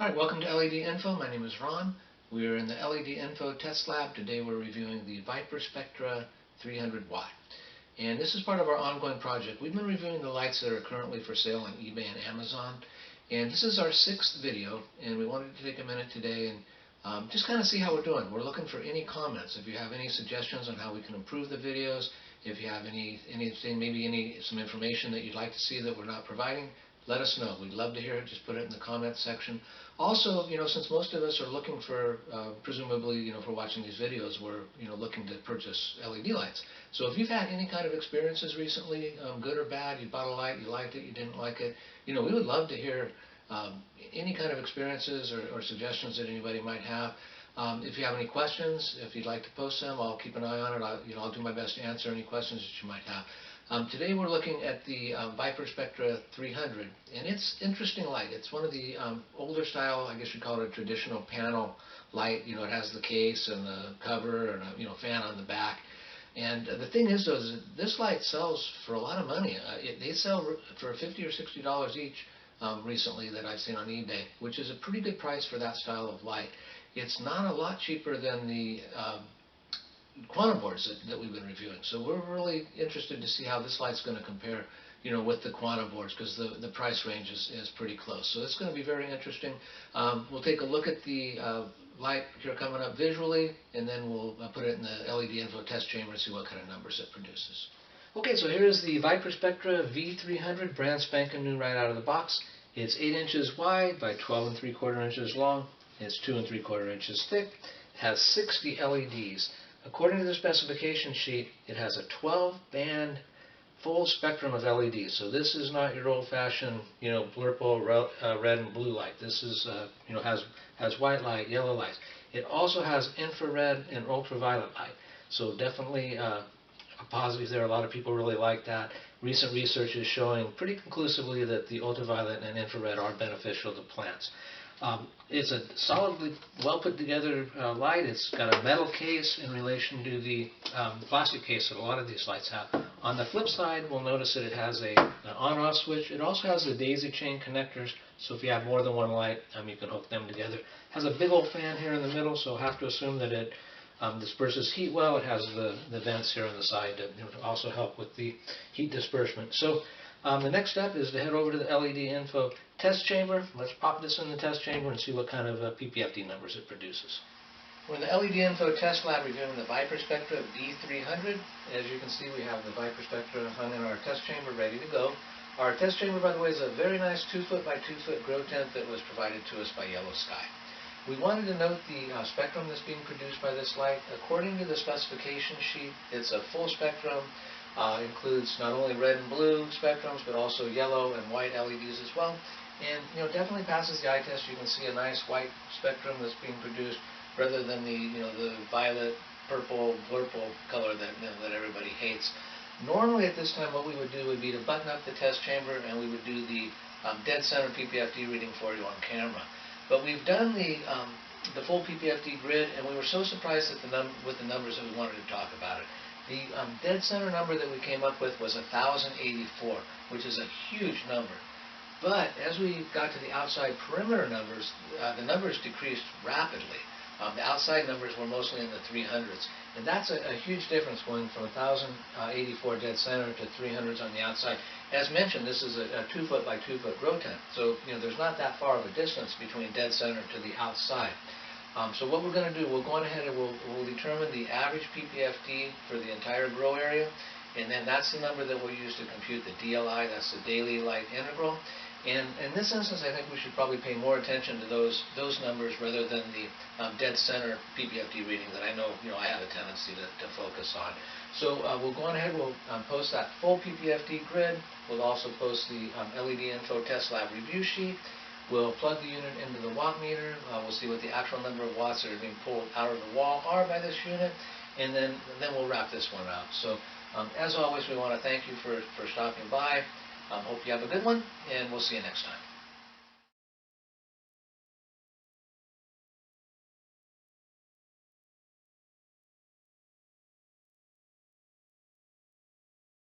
Hi, welcome to LED Info. My name is Ron. We're in the LED Info test lab. Today we're reviewing the Viparspectra 300W. And this is part of our ongoing project. We've been reviewing the lights that are currently for sale on eBay and Amazon. And this is our 6th video, and we wanted to take a minute today and just kind of see how we're doing. We're looking for any comments. If you have any suggestions on how we can improve the videos, if you have anything, maybe some information that you'd like to see that we're not providing, let us know. We'd love to hear it. Just put it in the comments section. Also, since most of us are looking for, presumably, for watching these videos, we're, looking to purchase LED lights. So if you've had any kind of experiences recently, good or bad, you bought a light, you liked it, you didn't like it, we would love to hear any kind of experiences or suggestions that anybody might have. If you have any questions, if you'd like to post them, I'll keep an eye on it. I'll do my best to answer any questions that you might have. Today we're looking at the Viparspectra 300, and it's interesting light. It's one of the older style, I guess you'd call it a traditional panel light. It has the case and the cover and a fan on the back. And the thing is, though, is this light sells for a lot of money. They sell for $50 or $60 each recently that I've seen on eBay, which is a pretty good price for that style of light. It's not a lot cheaper than the quantum boards that we've been reviewing. So we're really interested to see how this light's going to compare, with the quantum boards, because the price range is pretty close. So it's going to be very interesting. We'll take a look at the light here coming up visually, and then we'll put it in the LED Info test chamber and see what kind of numbers it produces. Okay, so here is the Viparspectra V300, brand spanking new right out of the box. It's 8 inches wide by 12 3/4 inches long. It's 2 3/4 inches thick. It has 60 LEDs. According to the specification sheet, it has a 12-band full spectrum of LEDs. So this is not your old-fashioned, blurple red and blue light. This is, has white light, yellow lights. It also has infrared and ultraviolet light. So definitely a positive there. A lot of people really like that. Recent research is showing pretty conclusively that the ultraviolet and infrared are beneficial to plants. It's a solidly well put together light. It's got a metal case in relation to the plastic case that a lot of these lights have. On the flip side, we'll notice that it has an on-off switch. It also has the daisy chain connectors, so if you have more than one light, you can hook them together. It has a big old fan here in the middle, so I have to assume that it disperses heat well. It has the vents here on the side to also help with the heat disbursement. So the next step is to head over to the LED Info test chamber. Let's pop this in the test chamber and see what kind of PPFD numbers it produces. We're in the LED Info test lab reviewing the Viparspectra V300. As you can see, we have the Viparspectra hung in our test chamber ready to go. Our test chamber, by the way, is a very nice 2-foot by 2-foot grow tent that was provided to us by Yellow Sky. We wanted to note the spectrum that's being produced by this light. According to the specification sheet, it's a full spectrum. Includes not only red and blue spectrums, but also yellow and white LEDs as well. And definitely passes the eye test. You can see a nice white spectrum that's being produced, rather than the violet, purple, blurple color that everybody hates. Normally at this time, what we would do would be to button up the test chamber, and we would do the dead center PPFD reading for you on camera. But we've done the full PPFD grid, and we were so surprised at with the numbers that we wanted to talk about it. The dead center number that we came up with was 1084, which is a huge number. But as we got to the outside perimeter numbers, the numbers decreased rapidly. The outside numbers were mostly in the 300s. And that's a huge difference, going from 1084 dead center to 300s on the outside. As mentioned, this is a 2-foot by 2-foot grow tent. So there's not that far of a distance between dead center to the outside. So what we're going to do, we'll go on ahead and we'll determine the average PPFD for the entire grow area, and then that's the number that we'll use to compute the DLI, that's the daily light integral. And in this instance, I think we should probably pay more attention to those numbers rather than the dead center PPFD reading that I know I have a tendency to focus on. So we'll go on ahead, we'll post that full PPFD grid. We'll also post the LED Info test lab review sheet. We'll plug the unit into the watt meter. We'll see what the actual number of watts that are being pulled out of the wall are by this unit, and then we'll wrap this one up. So as always, we want to thank you for stopping by. Hope you have a good one, and we'll see you next time.